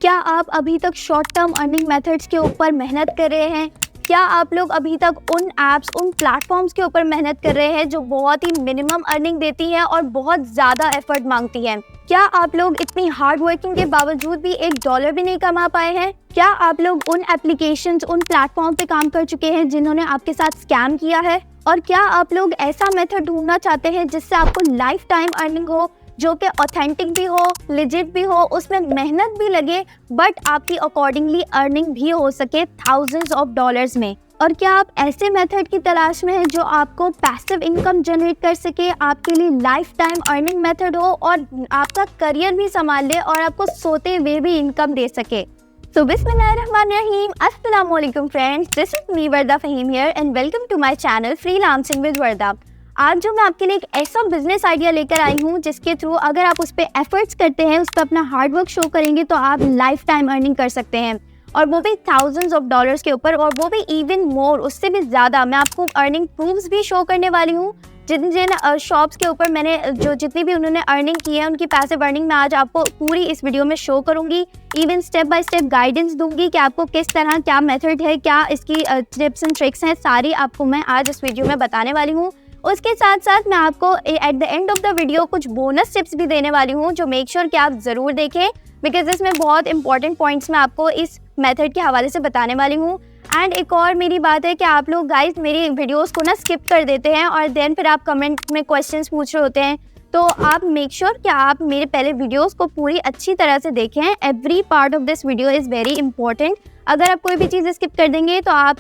क्या आप अभी तक शॉर्ट टर्म अर्निंग मेथड्स के ऊपर मेहनत कर रहे हैं? क्या आप लोग अभी तक उन ऐप्स, उन प्लेटफॉर्म्स के ऊपर मेहनत कर रहे हैं जो बहुत ही मिनिमम अर्निंग देती हैं और बहुत ज़्यादा एफर्ट मांगती हैं? क्या आप लोग इतनी हार्ड वर्किंग के बावजूद भी $1 भी नहीं कमा पाए हैं? क्या आप लोग उन एप्लीकेशंस, उन प्लेटफॉर्म पे काम कर चुके हैं जिन्होंने आपके साथ स्कैम किया है? और क्या आप लोग ऐसा मेथड ढूंढना चाहते हैं जिससे आपको लाइफ टाइम अर्निंग हो, जो कि ऑथेंटिक भी हो, लेजिट भी हो, उसमें मेहनत भी लगे बट आपकी अकॉर्डिंगली अर्निंग भी हो सके थाउजेंड्स ऑफ डॉलर्स में? और क्या आप ऐसे मेथड की तलाश में हैं जो आपको पैसिव इनकम जनरेट कर सके, आपके लिए लाइफ टाइम अर्निंग मेथड हो और आपका करियर भी संभाल ले और आपको सोते हुए भी इनकम दे सके? So Bismillahirrahmanirrahim. Assalamualaikum friends. This is me Warda Fahim here and welcome to my channel Freelancing with Warda. आज जो मैं आपके लिए एक ऐसा बिजनेस आइडिया लेकर आई हूँ जिसके थ्रू अगर आप उस पर एफर्ट्स करते हैं, उस पर अपना हार्ड वर्क शो करेंगे तो आप लाइफ टाइम अर्निंग कर सकते हैं, और वो भी थाउजेंड्स ऑफ डॉलर्स के ऊपर, और वो भी इवन मोर, उससे भी ज़्यादा। मैं आपको अर्निंग प्रूफ्स भी शो करने वाली हूँ। जिन जिन शॉप्स के ऊपर मैंने जितनी भी उन्होंने अर्निंग की है उनकी पैसिव अर्निंग मैं आज आपको पूरी इस वीडियो में शो करूंगी। Even step by step guidance दूंगी कि आपको किस तरह, क्या मेथड है, क्या इसकी टिप्स एंड ट्रिक्स हैं, सारी आपको मैं आज इस वीडियो में बताने वाली हूँ। उसके साथ साथ मैं आपको at the end of the video कुछ बोनस टिप्स भी देने वाली हूँ जो मेक श्योर कि आप ज़रूर देखें, बिकॉज इसमें बहुत इंपॉर्टेंट पॉइंट्स मैं आपको इस मेथड के हवाले से बताने वाली हूँ। एंड एक और मेरी बात है कि आप लोग गाइस मेरी वीडियोस को ना स्किप कर देते हैं और देन फिर आप कमेंट में क्वेश्चंस पूछ रहे होते हैं, तो आप मेक श्योर कि आप मेरे पहले वीडियोस को पूरी अच्छी तरह से देखें। Every part of this video is very important. अगर आप कोई भी चीज़ स्किप कर देंगे तो आप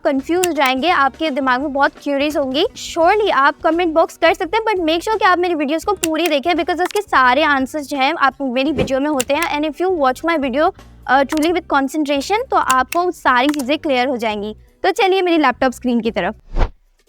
कंफ्यूज जाएंगे, आपके दिमाग में बहुत क्यूरियस होंगी। श्योरली आप कमेंट बॉक्स कर सकते हैं, बट मेक श्योर कि आप मेरी वीडियोस को पूरी देखें, बिकॉज उसके सारे आंसर्स जो हैं आप मेरी वीडियो में होते हैं। And if you watch my video truly with concentration तो आपको सारी चीज़ें क्लियर हो जाएंगी। तो चलिए मेरी लैपटॉप स्क्रीन की तरफ।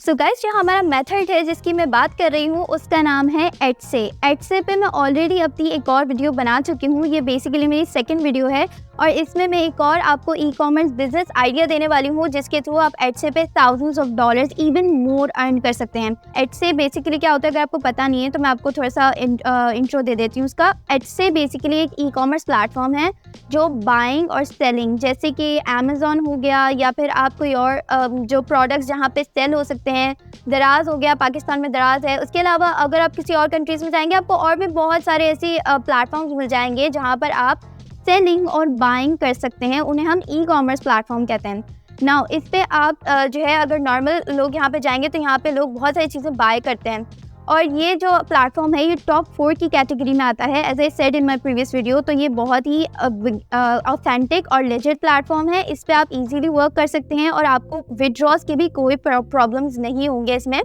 सो गाइस, जो हमारा मेथड है जिसकी मैं बात कर रही हूँ उसका नाम है एडसे। एडसे पे मैं ऑलरेडी अपनी एक और वीडियो बना चुकी हूँ। ये बेसिकली मेरी सेकंड वीडियो है और इसमें मैं एक और आपको ई कॉमर्स बिजनेस आइडिया देने वाली हूँ जिसके थ्रू आप एडसे पे thousands of dollars even more earn कर सकते हैं। एडसे बेसिकली क्या होता है, अगर आपको पता नहीं है तो मैं आपको थोड़ा सा इंट्रो दे देती हूँ उसका। एडसे बेसिकली एक ई कॉमर्स प्लेटफॉर्म है जो बाइंग और सेलिंग, जैसे कि अमेज़ॉन हो गया या फिर आप कोई और जो प्रोडक्ट्स जहाँ पे सेल हो सकते हैं, दराज हो गया, पाकिस्तान में दराज है। उसके अलावा अगर आप किसी और कंट्रीज़ में जाएंगे आपको और भी बहुत सारे ऐसी प्लेटफॉर्म्स मिल जाएंगे जहाँ पर आप सेलिंग और बाइंग कर सकते हैं। उन्हें हम ई कॉमर्स प्लेटफॉर्म कहते हैं। नाउ इस पे आप जो है, अगर नॉर्मल लोग यहाँ पे जाएंगे तो यहाँ पे लोग बहुत सारी चीज़ें बाय करते हैं, और ये जो प्लेटफॉर्म है ये टॉप 4 की कैटेगरी में आता है, as I said in my previous video. तो ये बहुत ही ऑथेंटिक और लेजिट प्लेटफॉर्म है। इस पे आप इजीली वर्क कर सकते हैं और आपको विड्रॉज के भी कोई प्रॉब्लम्स नहीं होंगे इसमें।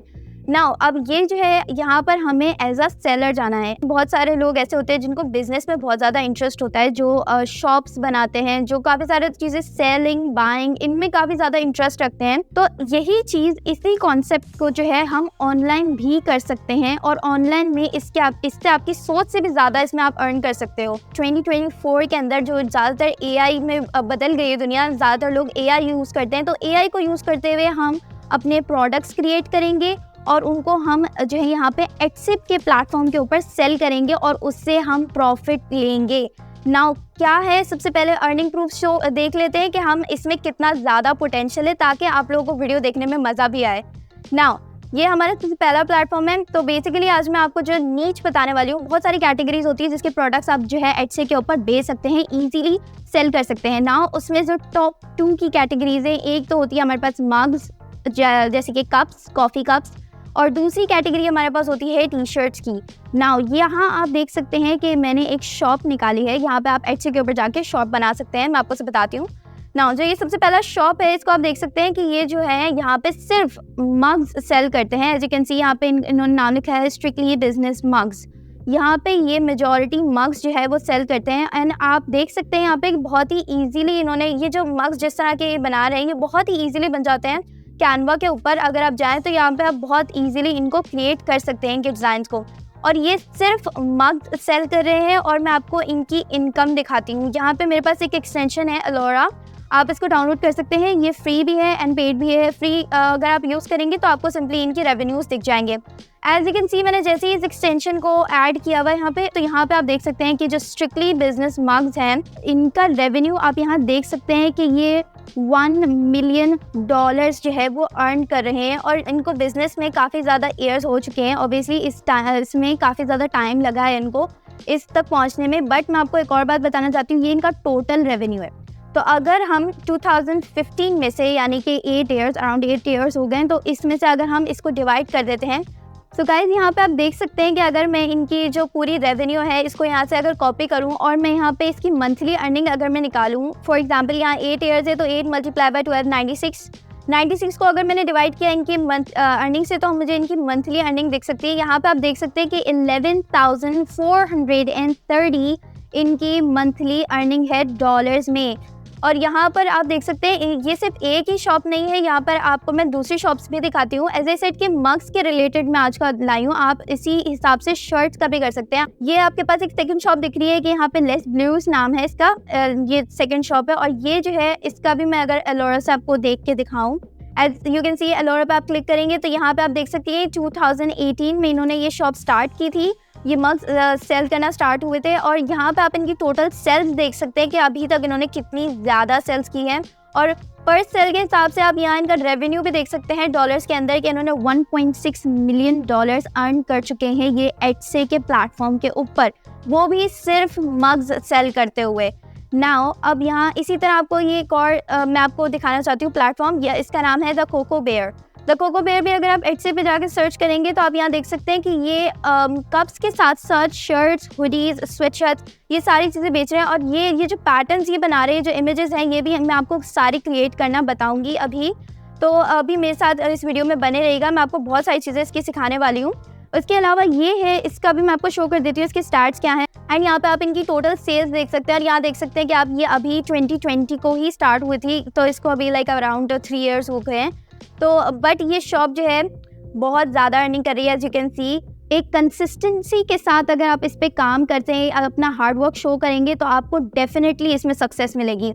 नाउ अब ये जो है, यहाँ पर हमें एज अ सेलर जाना है। बहुत सारे लोग ऐसे होते हैं जिनको बिजनेस में बहुत ज़्यादा इंटरेस्ट होता है, जो शॉप्स बनाते हैं, जो काफ़ी सारे चीज़ें सेलिंग बाइंग इनमें काफ़ी ज़्यादा इंटरेस्ट रखते हैं। तो यही चीज़, इसी कॉन्सेप्ट को जो है हम ऑनलाइन भी कर सकते हैं, और ऑनलाइन में इससे आपकी सोच से भी ज़्यादा इसमें आप अर्न कर सकते हो। 2024 के अंदर जो ज़्यादातर AI में बदल गई है दुनिया, ज़्यादातर लोग AI यूज़ करते हैं। तो AI को यूज़ करते हुए हम अपने प्रोडक्ट्स क्रिएट करेंगे और उनको हम जो है यहाँ पे एडसे के प्लेटफॉर्म के ऊपर सेल करेंगे और उससे हम प्रॉफिट लेंगे। नाउ क्या है, सबसे पहले अर्निंग प्रूफ शो देख लेते हैं कि हम इसमें कितना ज़्यादा पोटेंशियल है, ताकि आप लोगों को वीडियो देखने में मज़ा भी आए। नाउ ये हमारा सबसे पहला प्लेटफॉर्म है। तो बेसिकली आज मैं आपको जो नीच बताने वाली हूँ, बहुत सारी कैटेगरीज होती है जिसके प्रोडक्ट्स आप जो है एडसे के ऊपर बेच सकते हैं, ईजीली सेल कर सकते हैं। नाउ उसमें जो टॉप 2 की कैटेगरीज है, एक तो होती है हमारे पास मग्स, जैसे कि कप्स, कॉफ़ी कप्स, और दूसरी कैटेगरी हमारे पास होती है टी शर्ट्स की। नाउ यहाँ आप देख सकते हैं कि मैंने एक शॉप निकाली है, यहाँ पे आप एडसे के ऊपर जाके शॉप बना सकते हैं। मैं आपको से बताती हूँ। नाउ जो ये सबसे पहला शॉप है, इसको आप देख सकते हैं कि ये जो है यहाँ पे सिर्फ मग्स सेल करते हैं। एज यू कैन सी यहाँ पे इन्होंने नाम लिखा है स्ट्रिक्टली बिजनेस मग्स। यहाँ पे ये मेजॉरिटी मग्स जो है वो सेल करते हैं। एंड आप देख सकते हैं यहाँ पे बहुत ही ईजिली इन्होंने ये जो मग्स जिस तरह के बना रहे हैं, ये बहुत ही ईजिली बन जाते हैं। कैनवा के ऊपर अगर आप जाएं तो यहाँ पे आप बहुत इजीली इनको क्रिएट कर सकते हैं, इनके डिज़ाइंस को। और ये सिर्फ मग सेल कर रहे हैं, और मैं आपको इनकी इनकम दिखाती हूँ। यहाँ पे मेरे पास एक एक्सटेंशन है अलोरा। आप इसको डाउनलोड कर सकते हैं। ये फ्री भी है एंड पेड भी है। फ्री अगर आप यूज़ करेंगे तो आपको सिंपली इनके रेवेन्यूज़ दिख जाएंगे। एज यू कैन सी, मैंने जैसे ही इस एक्सटेंशन को ऐड किया हुआ है यहाँ पे, तो यहाँ पे आप देख सकते हैं कि जो स्ट्रिक्टली बिजनेस मग्स हैं, इनका रेवेन्यू आप यहाँ देख सकते हैं कि ये $1 मिलियन जो है वो अर्न कर रहे हैं। और इनको बिजनेस में काफ़ी ज़्यादा ईयर्स हो चुके हैं। ऑब्वियसली इसमें काफ़ी ज़्यादा टाइम लगा है इनको इस तक पहुँचने में। बट मैं आपको एक और बात बताना चाहती हूँ, ये इनका टोटल रेवेन्यू है। तो अगर हम 2015 में से, यानी कि 8 ईयर्स, अराउंड 8 ईयर्स हो गए, तो इसमें से अगर हम इसको डिवाइड कर देते हैं, सो गाइज यहाँ पे आप देख सकते हैं कि अगर मैं इनकी जो पूरी रेवेन्यू है इसको यहाँ से अगर कॉपी करूँ और मैं यहाँ पे इसकी मंथली अर्निंग अगर मैं निकालूँ, फॉर एग्जांपल यहाँ 8 ईयर्स है तो 8 मल्टीप्लाई बाय 12, 96 को अगर मैंने डिवाइड किया इनकी मंथ अर्निंग से, तो मुझे इनकी मंथली अर्निंग दिख सकती है। यहाँ पे आप देख सकते हैं कि 11,430 इनकी मंथली अर्निंग है डॉलर्स में। और यहाँ पर आप देख सकते हैं ये सिर्फ एक ही शॉप नहीं है, यहाँ पर आपको मैं दूसरी शॉप्स भी दिखाती हूँ। एज ए सेट के मग्स के रिलेटेड मैं आज का लाई हूँ, आप इसी हिसाब से शर्ट्स का भी कर सकते हैं। ये आपके पास एक सेकंड शॉप दिख रही है कि यहाँ पे लेस ब्लूज नाम है इसका, ये सेकंड शॉप है। और ये जो है इसका भी मैं अगर एलोरा से आपको देख के दिखाऊँ, एज यू कैन सी एलोरा पे आप क्लिक करेंगे तो यहाँ पे आप देख सकते हैं 2018 में इन्होंने ये शॉप स्टार्ट की थी। ये मग्स सेल करना स्टार्ट हुए थे और यहाँ पे आप इनकी टोटल सेल्स देख सकते हैं कि अभी तक इन्होंने कितनी ज़्यादा सेल्स की हैं। और पर सेल के हिसाब से आप यहाँ इनका रेवेन्यू भी देख सकते हैं डॉलर्स के अंदर कि इन्होंने $1.6 मिलियन अर्न कर चुके हैं ये एटसे के प्लेटफॉर्म के ऊपर, वो भी सिर्फ मग्स सेल करते हुए। नाउ अब यहाँ इसी तरह आपको ये एक और मैं आपको दिखाना चाहती हूँ प्लेटफॉर्म, इसका नाम है the Coco Bear. The Coco Bear भी अगर आप एटसे पे जाकर सर्च करेंगे तो आप यहाँ देख सकते हैं कि ये कप्स के साथ साथ शर्ट्स, हुडीज़, स्वेटशर्ट्स, ये सारी चीज़ें बेच रहे हैं। और ये जो पैटर्न्स ये बना रहे हैं, जो इमेजेस हैं, ये भी मैं आपको सारी क्रिएट करना बताऊँगी अभी। तो अभी मेरे साथ इस वीडियो में बने रहेगा, मैं आपको बहुत सारी चीज़ें इसकी सिखाने वाली हूँ। उसके अलावा ये है, इसका भी मैं आपको शो कर देती हूँ इसके स्टार्ट्स क्या हैं। एंड यहाँ पे आप इनकी टोटल सेल्स देख सकते हैं। और यहाँ देख सकते हैं कि आप ये अभी 2020 को ही स्टार्ट हुई थी, तो इसको अभी लाइक अराउंड 3 ईयर्स हो गए हैं। तो बट ये शॉप जो है बहुत ज़्यादा अर्निंग कर रही है। एज यू कैन सी, एक कंसिस्टेंसी के साथ अगर आप इस पर काम करते हैं, अपना हार्डवर्क शो करेंगे, तो आपको डेफिनेटली इसमें सक्सेस मिलेगी।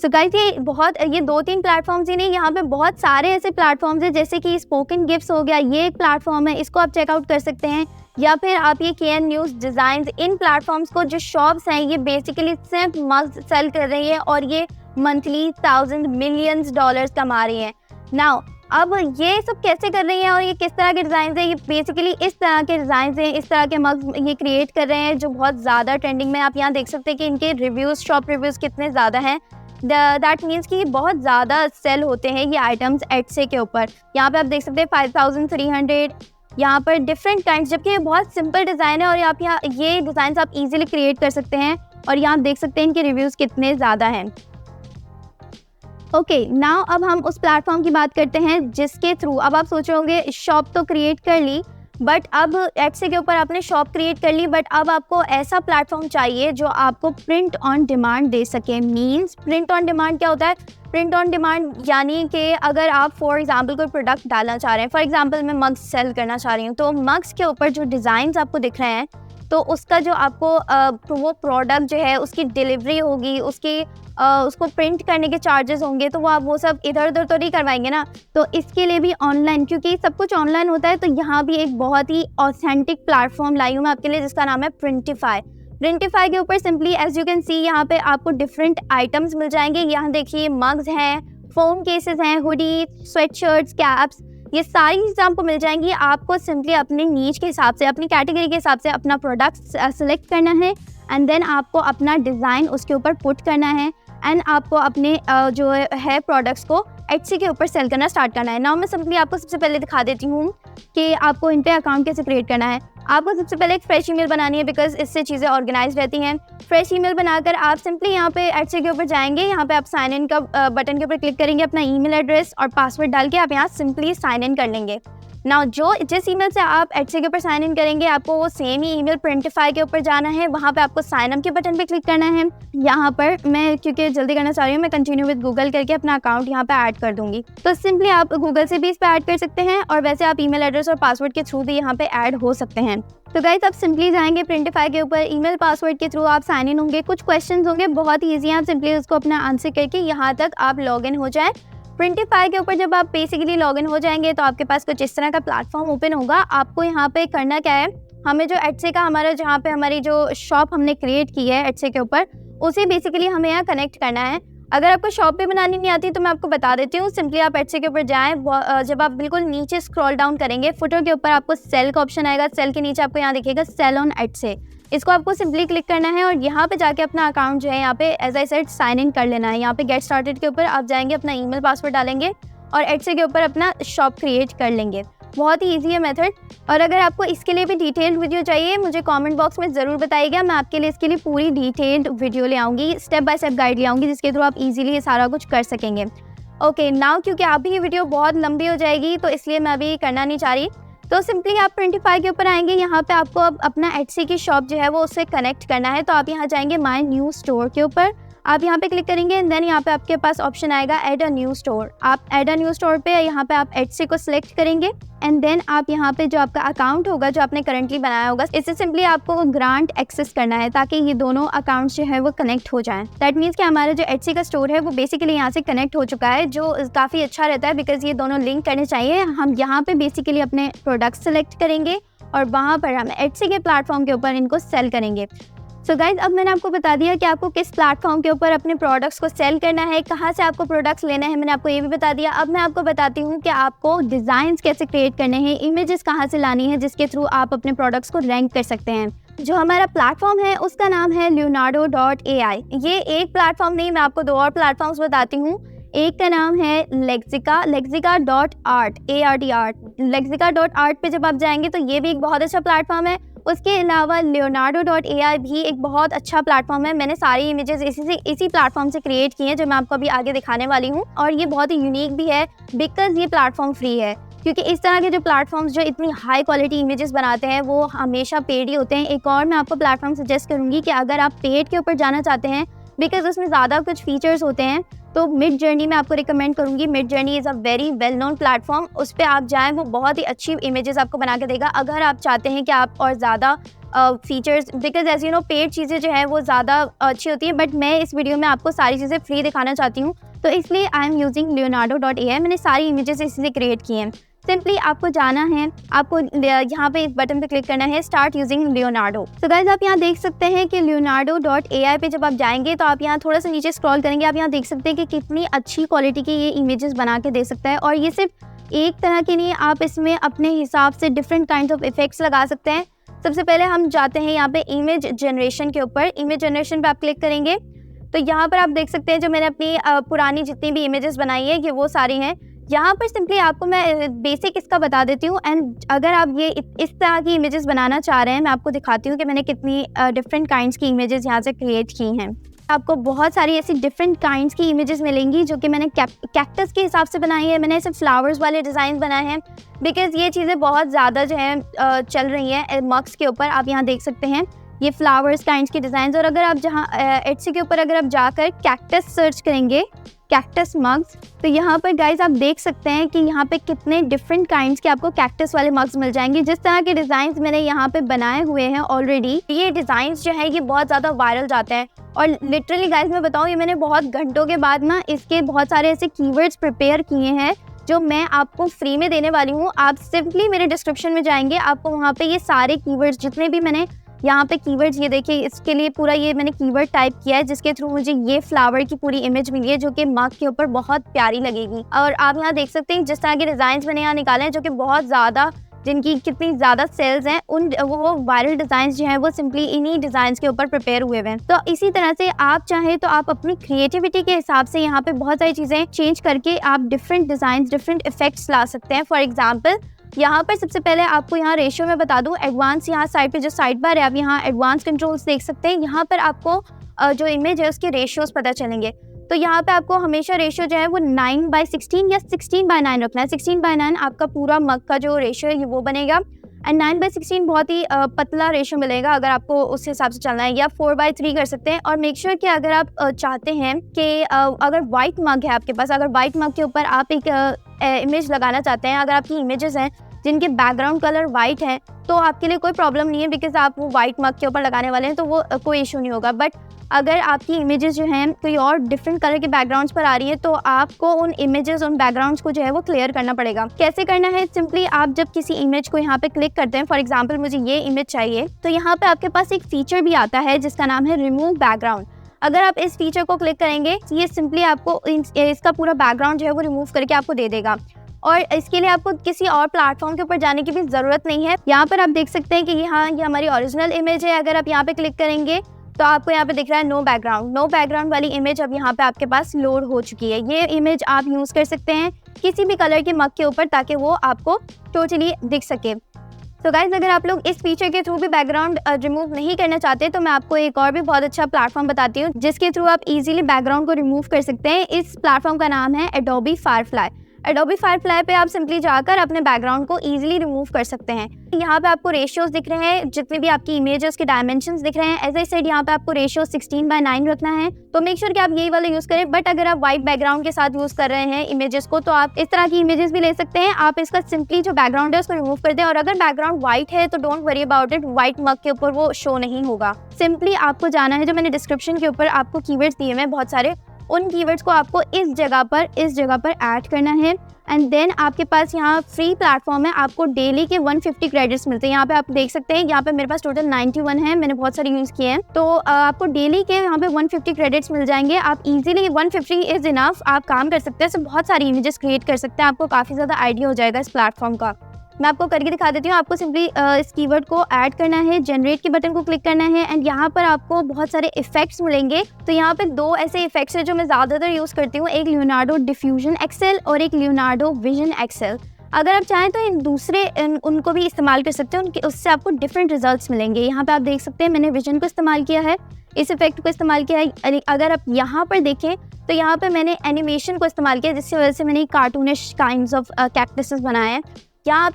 सो गाइस, ये 2-3 प्लेटफॉर्म्स ही नहीं, यहाँ पे बहुत सारे ऐसे प्लेटफॉर्म्स हैं, जैसे कि स्पोकन गिफ्ट्स हो गया, ये एक प्लेटफॉर्म है, इसको आप चेकआउट कर सकते हैं। या फिर आप ये KN न्यूज़ डिज़ाइंस, इन प्लेटफॉर्म्स को जो शॉप्स हैं ये बेसिकली सिर्फ मग्स सेल कर रही है और ये मंथली $1000 मिलियंस कमा रही हैं। नाउ अब ये सब कैसे कर रही हैं और ये किस तरह के डिज़ाइन हैं? ये बेसिकली इस तरह के डिज़ाइन हैं, इस तरह के मग्स ये क्रिएट कर रहे हैं जो बहुत ज़्यादा ट्रेंडिंग में। आप यहाँ देख सकते हैं कि इनके रिव्यूज़, शॉप रिव्यूज़ कितने ज़्यादा हैं। दैट मीन्स कि बहुत ज़्यादा सेल होते हैं ये आइटम्स एटसे के ऊपर। यहाँ पे आप देख सकते हैं 5300, यहाँ पर डिफरेंट काइंड्स, जबकि ये बहुत सिंपल डिज़ाइन है और आप यहाँ ये डिज़ाइन आप इजीली क्रिएट कर सकते हैं। और यहाँ देख सकते हैं इनके रिव्यूज़ कितने ज़्यादा हैं। ओके, नाउ अब हम उस प्लेटफॉर्म की बात करते हैं जिसके थ्रू, अब आप सोच रहे होंगे शॉप तो क्रिएट कर ली, बट अब एटसे के ऊपर आपने शॉप क्रिएट कर ली, बट अब आपको ऐसा प्लेटफॉर्म चाहिए जो आपको प्रिंट ऑन डिमांड दे सके। मीन्स प्रिंट ऑन डिमांड क्या होता है? प्रिंट ऑन डिमांड यानी कि अगर आप फॉर एग्जांपल कोई प्रोडक्ट डालना चाह रहे हैं, फॉर एग्जांपल मैं मग्स सेल करना चाह रही हूँ, तो मग्स के ऊपर जो डिज़ाइंस आपको दिख रहे हैं, तो उसका जो आपको वो प्रोडक्ट जो है उसकी डिलीवरी होगी, उसको प्रिंट करने के चार्जेस होंगे, तो वो आप वो सब इधर उधर तो नहीं करवाएंगे ना। तो इसके लिए भी ऑनलाइन, क्योंकि सब कुछ ऑनलाइन होता है, तो यहाँ भी एक बहुत ही ऑथेंटिक प्लेटफॉर्म लाई हूँ मैं आपके लिए, जिसका नाम है प्रिंटिफाई। प्रिंटिफाई के ऊपर simply as you can see यहाँ पे आपको डिफरेंट आइटम्स मिल जाएंगे। यहाँ देखिए मग्स हैं, फ़ोन केसेस हैं, हुडी, स्वेटशर्ट्स, कैप्स, ये सारी चीज़ें आपको मिल जाएंगी। आपको सिंपली अपने नीच के हिसाब से, अपनी कैटेगरी के हिसाब से अपना प्रोडक्ट सेलेक्ट करना है एंड देन आपको अपना डिज़ाइन उसके ऊपर पुट करना है एंड आपको अपने जो है प्रोडक्ट्स को एटसे के ऊपर सेल करना स्टार्ट करना है। नाउ मैं सिंपली आपको सबसे पहले दिखा देती हूँ कि आपको इन पे अकाउंट कैसे क्रिएट करना है। आपको सबसे पहले एक फ्रेश ईमेल बनानी है, बिकॉज इससे चीज़ें ऑर्गेनाइज रहती हैं। फ्रेश ईमेल बनाकर आप सिंपली यहाँ पे एटसे के ऊपर जाएंगे, यहाँ पे आप साइन इन का बटन के ऊपर क्लिक करेंगे, अपना ईमेल एड्रेस और पासवर्ड डाल के आप यहाँ सिंपली साइन इन कर लेंगे। नाउ जिस ईमेल से आप एडसे के ऊपर साइन इन करेंगे, आपको वो सेम ही ईमेल प्रिंटिफाई के ऊपर जाना है। वहाँ पे आपको साइन अप के बटन पे क्लिक करना है। यहाँ पर मैं क्योंकि जल्दी करना चाह रही हूँ, मैं कंटिन्यू विद गूगल करके अपना अकाउंट यहाँ पे ऐड कर दूंगी। तो सिंपली आप गूगल से भी इस पर ऐड कर सकते हैं और वैसे आप ईमेल एड्रेस और पासवर्ड के थ्रू भी यहाँ पे ऐड हो सकते हैं। तो गाइस आप सिंपली जाएंगे प्रिंटिफाई के ऊपर, ईमेल पासवर्ड के थ्रू आप साइन इन होंगे। कुछ क्वेश्चंस होंगे, बहुत ही ईजी है, आप सिंपली उसको अपना आंसर करके यहाँ तक आप लॉग इन हो जाए। प्रिंटिफाई के ऊपर जब आप बेसिकली लॉगिन हो जाएंगे तो आपके पास कुछ इस तरह का प्लेटफॉर्म ओपन होगा। आपको यहाँ पे करना क्या है, हमें जो एडसे का हमारा जहाँ पे हमारी जो शॉप हमने क्रिएट की है एडसे के ऊपर, उसे बेसिकली हमें यहाँ कनेक्ट करना है। अगर आपको शॉप पे बनानी नहीं आती तो मैं आपको बता देती हूँ। सिंपली आप एडसे के ऊपर जाएँ, जब आप बिल्कुल नीचे स्क्रॉल डाउन करेंगे, फुटर के ऊपर आपको सेल का ऑप्शन आएगा। सेल के नीचे आपको यहाँ दिखेगा सेल ऑन एडसे, इसको आपको सिंपली क्लिक करना है और यहाँ पे जाके अपना अकाउंट जो है यहाँ पे as I said sign in कर लेना है। यहाँ पे गेट स्टार्टेड के ऊपर आप जाएंगे, अपना ईमेल पासवर्ड डालेंगे और एडसे के ऊपर अपना शॉप क्रिएट कर लेंगे। बहुत ही इजी है मेथड। और अगर आपको इसके लिए भी डिटेल्ड वीडियो चाहिए, मुझे कमेंट बॉक्स में ज़रूर बताइएगा। मैं आपके लिए इसके लिए पूरी डिटेल्ड वीडियो ले आऊँगी, स्टेप बाय स्टेप गाइड ले आऊँगी, जिसके थ्रू आप इजीली ये सारा कुछ कर सकेंगे। ओके नाउ क्योंकि अभी ये वीडियो बहुत लंबी हो जाएगी तो इसलिए मैं अभी करना नहीं चाह रही। तो सिंपली आप प्रिंटिफाई के ऊपर आएंगे, यहाँ पे आपको अब अपना एडसे की शॉप जो है वो उससे कनेक्ट करना है। तो आप यहाँ जाएंगे माय न्यू स्टोर के ऊपर, आप यहाँ पे क्लिक करेंगे एंड देन यहाँ पे आपके पास ऑप्शन आएगा ऐड अ न्यू स्टोर। आप ऐड अ न्यू स्टोर पे यहाँ पे आप एडसे को सिलेक्ट करेंगे एंड देन आप यहाँ पे जो आपका अकाउंट होगा जो आपने करंटली बनाया होगा, इससे सिंपली आपको ग्रांट एक्सेस करना है ताकि ये दोनों अकाउंट्स जो है वो कनेक्ट हो जाएं। दैट मीन्स कि हमारा जो एडसे का स्टोर है वो बेसिकली यहाँ से कनेक्ट हो चुका है, जो काफ़ी अच्छा रहता है बिकॉज ये दोनों लिंक करने चाहिए। हम यहाँ पे बेसिकली अपने प्रोडक्ट सेलेक्ट करेंगे और वहाँ पर हम एडसे के प्लेटफॉर्म के ऊपर इनको सेल करेंगे। सो गाइज अब मैंने आपको बता दिया कि आपको किस प्लेटफॉर्म के ऊपर अपने प्रोडक्ट्स को सेल करना है, कहाँ से आपको प्रोडक्ट्स लेना है, मैंने आपको ये भी बता दिया। अब मैं आपको बताती हूँ कि आपको डिज़ाइंस कैसे क्रिएट करने हैं, इमेजेस कहाँ से लानी है जिसके थ्रू आप अपने प्रोडक्ट्स को रैंक कर सकते हैं। जो हमारा प्लेटफॉर्म है उसका नाम है leonardo.ai। ये एक प्लेटफॉर्म नहीं, मैं आपको 2 और प्लेटफॉर्म्स बताती हूँ। एक का नाम है lexica.art, ART। lexica.art पे जब आप जाएंगे तो ये भी एक बहुत अच्छा प्लेटफॉर्म है। उसके अलावा leonardo.ai भी एक बहुत अच्छा प्लेटफॉर्म है। मैंने सारी इमेजेस इसी प्लेटफॉर्म से क्रिएट की हैं जो मैं आपको अभी आगे दिखाने वाली हूँ। और ये बहुत ही यूनिक भी है बिकॉज ये प्लेटफॉर्म फ्री है, क्योंकि इस तरह के जो प्लेटफॉर्म्स जो इतनी हाई क्वालिटी इमेजेस बनाते हैं वो हमेशा पेड ही होते हैं। एक और मैं आपको प्लेटफॉर्म सजेस्ट करूँगी कि अगर आप पेड के ऊपर जाना चाहते हैं बिकॉज उसमें ज़्यादा कुछ फीचर्स होते हैं, तो मिड जर्नी मैं आपको रिकमेंड करूँगी। Mid journey is a very well known platform, उस पर आप जाएँ, वो बहुत ही अच्छी इमेजेस आपको बना के देगा। अगर आप चाहते हैं कि आप और ज़्यादा features, because as you know paid चीज़ें जो हैं वो ज़्यादा अच्छी होती हैं, बट मैं इस वीडियो में आपको सारी चीज़ें फ्री दिखाना चाहती हूँ, तो इसलिए आई एम यूजिंग leonardo.ai। मैंने सारी इमेजेस इसी से क्रिएट की हैं। सिंपली आपको जाना है, आपको यहाँ पे इस बटन पे क्लिक करना है स्टार्ट यूजिंग लियोनार्डो। तो गाइस आप यहाँ देख सकते हैं कि leonardo.ai पे जब आप जाएंगे तो आप यहाँ थोड़ा सा नीचे स्क्रॉल करेंगे, आप यहाँ देख सकते हैं कि कितनी अच्छी क्वालिटी की ये इमेजेस बना के दे सकता है। और ये सिर्फ एक तरह की नहीं, आप इसमें अपने हिसाब से डिफरेंट काइंड ऑफ इफेक्ट्स लगा सकते हैं। सबसे पहले हम जाते हैं यहाँ पे इमेज जनरेशन के ऊपर। इमेज जनरेशन पे आप क्लिक करेंगे तो यहाँ पर आप देख सकते हैं जो मैंने अपनी पुरानी जितनी भी इमेजेस बनाई है ये वो सारी हैं। यहाँ पर सिंपली आपको मैं बेसिक इसका बता देती हूँ एंड अगर आप ये इस तरह की इमेजेस बनाना चाह रहे हैं, मैं आपको दिखाती हूँ कि मैंने कितनी डिफरेंट काइंड्स की इमेजेस यहाँ से क्रिएट की हैं। आपको बहुत सारी ऐसी डिफरेंट काइंड्स की इमेजेस मिलेंगी जो कि मैंने कैक्टस के हिसाब से बनाई है। मैंने ऐसे फ्लावर्स वाले डिज़ाइन बनाए हैं बिकॉज ये चीज़ें बहुत ज़्यादा जो है चल रही हैं मग्स के ऊपर। आप यहाँ देख सकते हैं ये फ्लावर्स काइंड्स के डिज़ाइन। और अगर आप जहाँ एडसे के ऊपर अगर आप जाकर कैक्टस सर्च करेंगे, कैक्टस मग्स, तो यहाँ पर गाइज आप देख सकते हैं कि यहाँ पे कितने डिफरेंट काइंड्स के आपको कैक्टस वाले मग्स मिल जाएंगे। जिस तरह के डिज़ाइंस मैंने यहाँ पे बनाए हुए हैं ऑलरेडी, ये डिज़ाइंस जो है ये बहुत ज़्यादा वायरल जाते हैं। और लिटरली गाइज मैं बताऊँ, ये मैंने बहुत घंटों के बाद ना इसके बहुत सारे ऐसे कीवर्ड्स प्रिपेयर किए हैं जो मैं आपको फ्री में देने वाली हूँ। आप सिंपली मेरे डिस्क्रिप्शन में जाएंगे, आपको वहाँ पे ये सारे कीवर्ड्स जितने भी मैंने यहाँ पे कीवर्ड्स, ये देखिए इसके लिए पूरा ये मैंने कीवर्ड टाइप किया है जिसके थ्रू मुझे ये फ्लावर की पूरी इमेज मिली है जो कि मग के ऊपर बहुत प्यारी लगेगी। और आप यहाँ देख सकते हैं जिस तरह के डिज़ाइंस मैंने यहाँ निकाले हैं जो कि बहुत ज़्यादा, जिनकी कितनी ज़्यादा सेल्स हैं, उन वो वायरल डिज़ाइंस जो हैं वो सिंपली इन्हीं डिज़ाइंस के ऊपर प्रिपेयर हुए हैं। तो इसी तरह से आप चाहें तो आप अपनी क्रिएटिविटी के हिसाब से यहाँ पे बहुत सारी चीज़ें चेंज करके आप डिफरेंट डिज़ाइंस, डिफरेंट इफेक्ट्स ला सकते हैं। फॉर एग्जाम्पल यहाँ पर सबसे पहले आपको यहाँ रेशियो में बता दूँ, एडवांस यहाँ साइड पे जो साइड बार है आप यहाँ एडवांस कंट्रोल्स देख सकते हैं। यहाँ पर आपको जो इमेज है उसके रेशियोज पता चलेंगे। तो यहाँ पे आपको हमेशा रेशियो जो है वो 9/16 या 16/9 रखना है। 16/9 आपका पूरा मग का जो रेशियो है वो बनेगा, एंड 9/16 बहुत ही पतला रेशियो मिलेगा अगर आपको उस हिसाब से चलना है, या 4/3 कर सकते हैं। और मेक श्योर कि अगर आप चाहते हैं कि अगर वाइट मग है आपके पास, अगर वाइट मग के ऊपर आप एक इमेज लगाना चाहते हैं, अगर आपकी इमेजेस हैं जिनके बैकग्राउंड कलर वाइट है, तो आपके लिए कोई प्रॉब्लम नहीं है, बिकॉज आप वो वाइट मग के ऊपर लगाने वाले हैं, तो वो कोई इशू नहीं होगा। बट अगर आपकी इमेजेस जो हैं कोई और डिफरेंट कलर के बैकग्राउंड्स पर आ रही है, तो आपको उन इमेजेस, उन बैकग्राउंड्स को जो है वो क्लियर करना पड़ेगा। कैसे करना है? सिंपली आप जब किसी इमेज को यहाँ पे क्लिक करते हैं, फॉर एग्जांपल मुझे ये इमेज चाहिए, तो यहाँ पे आपके पास एक फीचर भी आता है जिसका नाम है रिमूव बैकग्राउंड। अगर आप इस फीचर को क्लिक करेंगे, ये सिंपली आपको इसका पूरा बैकग्राउंड जो है वो रिमूव करके आपको दे देगा, और इसके लिए आपको किसी और प्लेटफॉर्म के ऊपर जाने की भी ज़रूरत नहीं है। यहाँ पर आप देख सकते हैं कि यहाँ ये हमारी ओरिजिनल इमेज है। अगर आप यहाँ पे क्लिक करेंगे तो आपको यहाँ पे दिख रहा है नो बैकग्राउंड। नो बैकग्राउंड वाली इमेज अब यहाँ पे आपके पास लोड हो चुकी है। ये इमेज आप यूज़ कर सकते हैं किसी भी कलर के मग के ऊपर, ताकि वो आपको टोटली दिख सके। तो गाइज, अगर आप लोग इस फीचर के थ्रू भी बैकग्राउंड रिमूव नहीं करना चाहते, तो मैं आपको एक और भी बहुत अच्छा प्लेटफॉर्म बताती हूँ जिसके थ्रू आप इजीली बैकग्राउंड को रिमूव कर सकते हैं। इस प्लेटफॉर्म का नाम है एडोबी फायरफ्लाई। एडोबी फायरफ्लाई पे आप सिंपली जाकर अपने बैकग्राउंड को इजीली रिमूव कर सकते हैं। यहाँ पे आपको रेशियोज दिख रहे हैं, जितने भी आपकी इमेजेस के डायमेंशंस दिख रहे हैं। एज आई सेड, यहाँ पे आपको रेशियो 16/9 रखना है, तो मेक श्योर कि आप यही वाला यूज़ करें। बट अगर आप वाइट बैकग्राउंड के साथ यूज़ कर रहे हैं इमेजेस को, तो आप इस तरह की इमेजेस भी ले सकते हैं। आप इसका सिंपली जो बैकग्राउंड है उसको रिमूव कर दें, और अगर बैकग्राउंड वाइट है तो don't worry about it, white mug के ऊपर वो शो नहीं होगा। सिंपली आपको जाना है, जो मैंने डिस्क्रिप्शन के ऊपर आपको कीवर्ड्स दिए हैं बहुत सारे, उन कीवर्ड्स को आपको इस जगह पर ऐड करना है, एंड देन आपके पास यहाँ फ्री प्लेटफॉर्म है। आपको डेली के 150 क्रेडिट्स मिलते हैं। यहाँ पे आप देख सकते हैं, यहाँ पे मेरे पास टोटल 91 है, मैंने बहुत सारे यूज़ किए हैं। तो आपको डेली के यहाँ पे 150 क्रेडिट्स मिल जाएंगे। आप इजीली 150 इज़ इनफ, आप काम कर सकते हैं। तो बहुत सारी इमेजेस क्रिएट कर सकते हैं। आपको काफ़ी ज़्यादा आइडिया हो जाएगा इस प्लेटफॉर्म का। मैं आपको करके दिखा देती हूँ। आपको सिंपली इस कीवर्ड को ऐड करना है, जनरेट के बटन को क्लिक करना है, एंड यहाँ पर आपको बहुत सारे इफेक्ट्स मिलेंगे। तो यहाँ पे 2 ऐसे इफेक्ट्स हैं जो मैं ज़्यादातर यूज़ करती हूँ, एक लियोनार्डो डिफ्यूजन एक्सेल और एक लियोनार्डो विजन एक्सेल। अगर आप चाहें तो उनको भी इस्तेमाल कर सकते हैं, उससे आपको डिफरेंट रिजल्ट्स मिलेंगे। यहाँ पे आप देख सकते हैं मैंने विजन को इस्तेमाल किया है, इस इफेक्ट को इस्तेमाल किया है। अगर आप यहाँ पर देखें तो यहाँ पर मैंने एनिमेशन को इस्तेमाल किया, जिसकी वजह से मैंने कार्टूनिश काइंड्स ऑफ कैक्टसेस बनाए हैं। यहाँ आप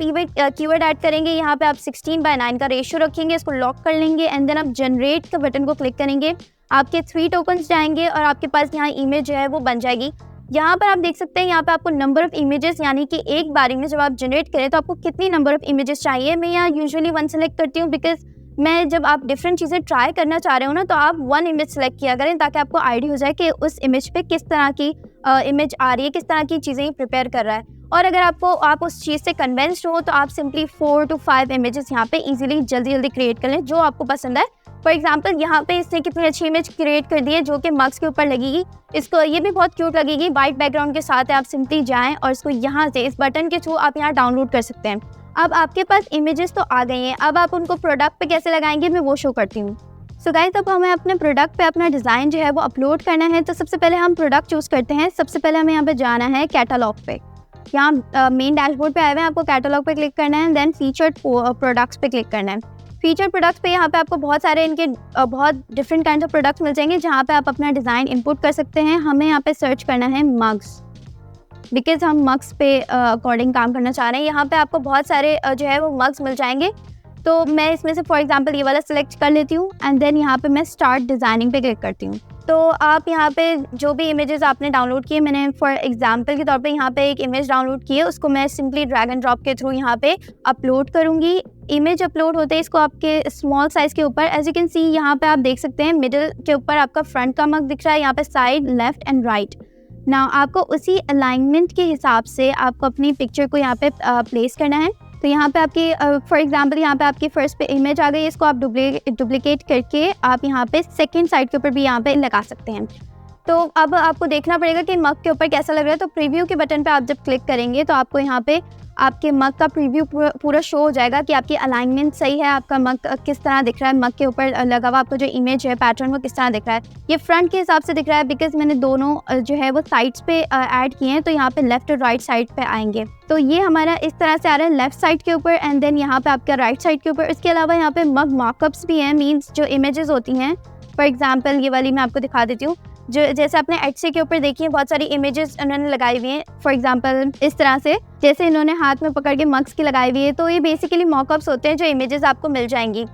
कीवर्ड ऐड करेंगे, यहाँ पे आप 16/9 का रेशियो रखेंगे, इसको लॉक कर लेंगे, एंड देन आप जनरेट के बटन को क्लिक करेंगे। आपके 3 टोकन्स जाएंगे और आपके पास यहाँ इमेज जो है वो बन जाएगी। यहाँ पर आप देख सकते हैं, यहाँ पे आपको नंबर ऑफ इमेजेस, यानी कि एक बारी में जब आप जनरेट करें तो आपको कितनी नंबर ऑफ इमेजेस चाहिए। मैं यहाँ यूजुअली 1 सेलेक्ट करती हूँ, बिकॉज मैं जब आप डिफरेंट चीज़ें ट्राई करना चाह रहे हो ना, तो आप 1 इमेज सेलेक्ट किया करें, ताकि आपको आइडिया हो जाए कि उस इमेज पे किस तरह की इमेज आ रही है, किस तरह की चीज़ें प्रिपेयर कर रहा है। और अगर आप उस चीज़ से कन्विंस्ड हो, तो आप सिंपली 4 to 5 इमेजेस यहाँ पे इजीली जल्दी क्रिएट कर लें, जो आपको पसंद है। फॉर एग्जांपल, यहाँ पे इसने कितनी अच्छी इमेज क्रिएट कर दी है, जो कि मग्स के ऊपर लगेगी। इसको ये भी बहुत क्यूट लगेगी, वाइट बैकग्राउंड के साथ है। आप सिंपली जाएँ और इसको यहाँ से इस बटन के थ्रू आप यहाँ डाउनलोड कर सकते हैं। अब आपके पास इमेजेस तो आ गई हैं, अब आप उनको प्रोडक्ट पे कैसे लगाएंगे मैं वो शो करती हूँ। सो गाइस, अब हमें अपने प्रोडक्ट पे अपना डिज़ाइन जो है वो अपलोड करना है। तो सबसे पहले हम प्रोडक्ट चूज़ करते हैं। सबसे पहले हमें यहाँ पे जाना है कैटलॉग पे। यहाँ मेन डैशबोर्ड पे आए हुए हैं, आपको कैटलॉग पे क्लिक करना है, देन फीचर्ड प्रोडक्ट्स पे क्लिक करना है। फीचर प्रोडक्ट्स पे यहाँ पे आपको बहुत सारे इनके बहुत डिफरेंट काइंड ऑफ प्रोडक्ट्स मिल जाएंगे, जहाँ पे आप अपना डिज़ाइन इंपुट कर सकते हैं। हमें यहाँ पे सर्च करना है मग्स, बिकॉज हम मग्स पे अकॉर्डिंग काम करना चाह रहे हैं। यहाँ पे आपको बहुत सारे जो है वो मग्स मिल जाएंगे। तो मैं इसमें से फॉर एग्जांपल ये वाला सिलेक्ट कर लेती हूँ, एंड देन यहाँ पे मैं स्टार्ट डिज़ाइनिंग पे क्लिक करती हूँ। तो आप यहाँ पे जो भी इमेजेस आपने डाउनलोड किए, मैंने फॉर एग्जांपल के तौर पे यहाँ पे एक इमेज डाउनलोड की है, उसको मैं सिंपली ड्रैग एंड ड्रॉप के थ्रू यहाँ पे अपलोड करूँगी। इमेज अपलोड होते हैं इसको आपके स्मॉल साइज़ के ऊपर, एज यू कैन सी यहाँ पे आप देख सकते हैं मिडिल के ऊपर आपका फ्रंट का मग दिख रहा है, यहाँ पे side, left and right. Now आपको उसी अलाइनमेंट के हिसाब से आपको अपनी पिक्चर को यहाँ पे प्लेस करना है। तो यहाँ पे आपकी फॉर एग्जांपल यहाँ पे आपकी फर्स्ट पे इमेज आ गई, इसको आप डुप्लीकेट करके आप यहाँ पे सेकंड साइड के ऊपर भी यहाँ पे लगा सकते हैं। तो अब आपको देखना पड़ेगा कि मग के ऊपर कैसा लग रहा है। तो प्रीव्यू के बटन पे आप जब क्लिक करेंगे तो आपको यहाँ पे आपके मग का प्रीव्यू पूरा शो हो जाएगा कि आपकी अलाइनमेंट सही है, आपका मग किस तरह दिख रहा है, मग के ऊपर लगा हुआ आपका जो इमेज है पैटर्न वो किस तरह दिख रहा है। ये फ्रंट के हिसाब से दिख रहा है, बिकॉज मैंने दोनों जो है वो साइड्स पे ऐड किए हैं, तो यहाँ पे लेफ्ट और राइट साइड पे आएंगे। तो ये हमारा इस तरह से आ रहा है लेफ्ट साइड के ऊपर, एंड देन यहाँ पे आपका राइट साइड के ऊपर। इसके अलावा यहाँ पे मग मार्कअप्स भी हैं, मीन्स जो इमेजेस होती हैं, फॉर एग्जाम्पल ये वाली मैं आपको दिखा देती हूँ। जो जैसे आपने एटसी के ऊपर देखी है बहुत सारी इमेजेस उन्होंने लगाई हुई हैं, फॉर एग्जांपल इस तरह से, जैसे इन्होंने हाथ में पकड़ के मग्स की लगाई हुई है, तो ये बेसिकली मॉकअप्स होते हैं जो इमेजेस आपको मिल जाएंगी।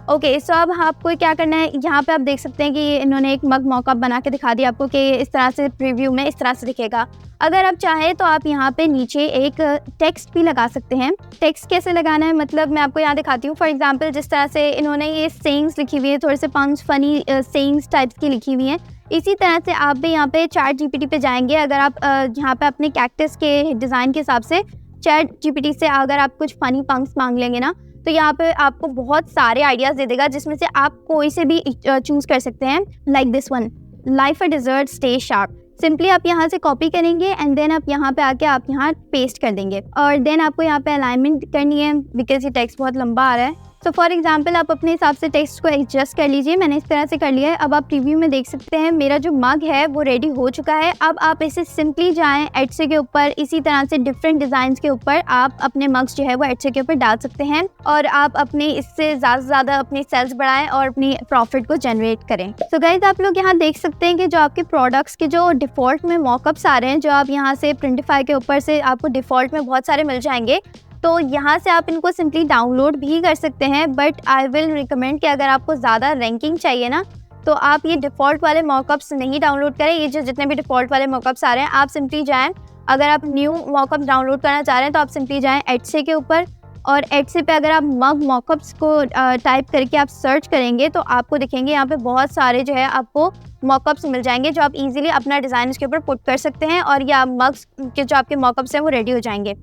ओके, सो अब आपको क्या करना है, यहाँ पे आप देख सकते हैं कि इन्होंने एक मग मॉकअप बना के दिखा दिया आपको कि इस तरह से प्रीव्यू में इस तरह से दिखेगा। अगर आप चाहें तो आप यहाँ पे नीचे एक टेक्स्ट भी लगा सकते हैं। टेक्स्ट कैसे लगाना है, मतलब मैं आपको यहाँ दिखाती हूँ। फॉर एग्जांपल जिस तरह से इन्होंने ये सेइंग्स लिखी हुई है, थोड़े से 5 फनी सेइंग्स टाइप्स की लिखी हुई हैं, इसी तरह से आप भी यहाँ पे चैट जीपीटी पे जाएंगे। अगर आप यहाँ पे अपने कैक्टस के डिज़ाइन के हिसाब से चैट जीपीटी से अगर आप कुछ फनी पंक्स मांग लेंगे ना, तो यहाँ पे आपको बहुत सारे आइडियाज़ दे देगा, जिसमें से आप कोई से भी चूज़ कर सकते हैं। Like this one, life a desert stay sharp. Simply आप यहाँ से कॉपी करेंगे एंड देन आप यहाँ पे आके आप यहाँ पेस्ट कर देंगे, और देन आपको यहाँ पे अलाइनमेंट करनी है बिकॉज ये टेक्स्ट बहुत लंबा आ रहा है। तो फॉर एग्जांपल आप अपने हिसाब से टेक्स्ट को एडजस्ट कर लीजिए। मैंने इस तरह से कर लिया है। अब आप प्रीव्यू में देख सकते हैं मेरा जो मग है वो रेडी हो चुका है। अब आप इसे सिंपली जाएं एटसे के ऊपर, इसी तरह से डिफरेंट डिज़ाइंस के ऊपर आप अपने मग्स जो है वो एटसे के ऊपर डाल सकते हैं, और आप अपने इससे ज़्यादा से ज़्यादा अपनी सेल्स बढ़ाएं और अपनी प्रॉफिट को जनरेट करें। तो गाइस आप लोग यहाँ देख सकते हैं कि जो आपके प्रोडक्ट्स के जो डिफ़ॉल्ट में मॉकअप्स आ रहे हैं, जो आप यहाँ से प्रिंटिफाई के ऊपर से आपको डिफ़ॉल्ट में बहुत सारे मिल जाएंगे, तो यहाँ से आप इनको सिंपली डाउनलोड भी कर सकते हैं। बट आई विल रिकमेंड कि अगर आपको ज़्यादा रैंकिंग चाहिए ना, तो आप ये डिफ़ॉल्ट वाले मॉकअप्स नहीं डाउनलोड करें। ये जो जितने भी डिफ़ॉल्ट वाले मॉकअप्स आ रहे हैं, आप सिंपली जाएं, अगर आप न्यू मॉकअप डाउनलोड करना चाह रहे हैं तो आप सिंपली जाएं एटसे के ऊपर, और एटसे पे अगर आप मग मॉकअप्स को टाइप करके आप सर्च करेंगे तो आपको दिखेंगे यहाँ पे बहुत सारे जो है आपको मॉकअप्स मिल जाएंगे, जो आप इजीली अपना डिज़ाइन इसके ऊपर पुट कर सकते हैं, और या मग्स के जो आपके मॉकअप्स हैं वो रेडी हो जाएंगे।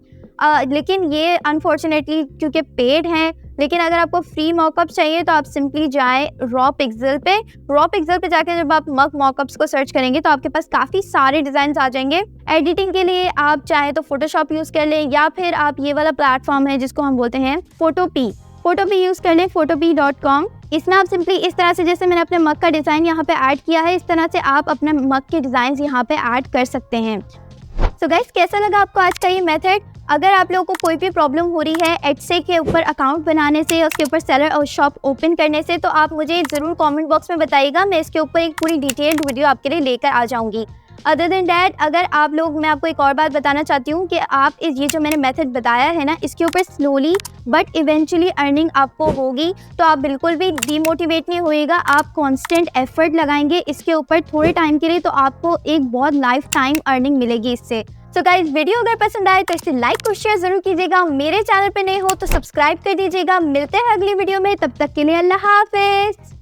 लेकिन ये अनफॉर्चुनेटली क्योंकि पेड हैं, लेकिन अगर आपको फ्री मॉकअप्स चाहिए तो आप सिंपली जाएं रॉ पिक्सल पे। रॉ पिक्सल पे जाके जब आप मग मॉकअप्स को सर्च करेंगे तो आपके पास काफ़ी सारे डिज़ाइन आ जाएंगे। एडिटिंग के लिए आप चाहें तो फोटोशॉप यूज़ कर लें, या फिर आप ये वाला प्लेटफॉर्म है जिसको हम बोलते हैं फोटोपी यूज़ कर लें, photopea.com। इसमें आप सिंपली इस तरह से, जैसे मैंने अपने मग का डिज़ाइन यहाँ पे ऐड किया है, इस तरह से आप अपने मग के डिज़ाइन यहाँ पे ऐड कर सकते हैं। सो गाइस कैसा लगा आपको आज का ये मेथड? अगर आप लोगों को कोई भी प्रॉब्लम हो रही है एटसे के ऊपर अकाउंट बनाने से, उसके ऊपर सेलर और शॉप ओपन करने से, तो आप मुझे ज़रूर कमेंट बॉक्स में बताइएगा। मैं इसके ऊपर एक पूरी डिटेल्ड वीडियो आपके लिए लेकर आ जाऊंगी। अदर देन डैट, अगर आप लोग, मैं आपको एक और बात बताना चाहती हूँ कि आप ये जो मैंने मेथड बताया है ना, इसके ऊपर स्लोली बट इवेंचुअली अर्निंग आपको होगी। तो आप बिल्कुल भी डीमोटिवेट नहीं होइएगा, आप कांस्टेंट एफर्ट लगाएंगे इसके ऊपर थोड़े टाइम के लिए, तो आपको एक बहुत लाइफ टाइम अर्निंग मिलेगी इससे। सो गाइस, वीडियो अगर पसंद आए तो इसे लाइक और शेयर जरूर कीजिएगा। मेरे चैनल पे नए हो तो सब्सक्राइब कर दीजिएगा। मिलते हैं अगली वीडियो में, तब तक के लिए अल्लाह हाफिज।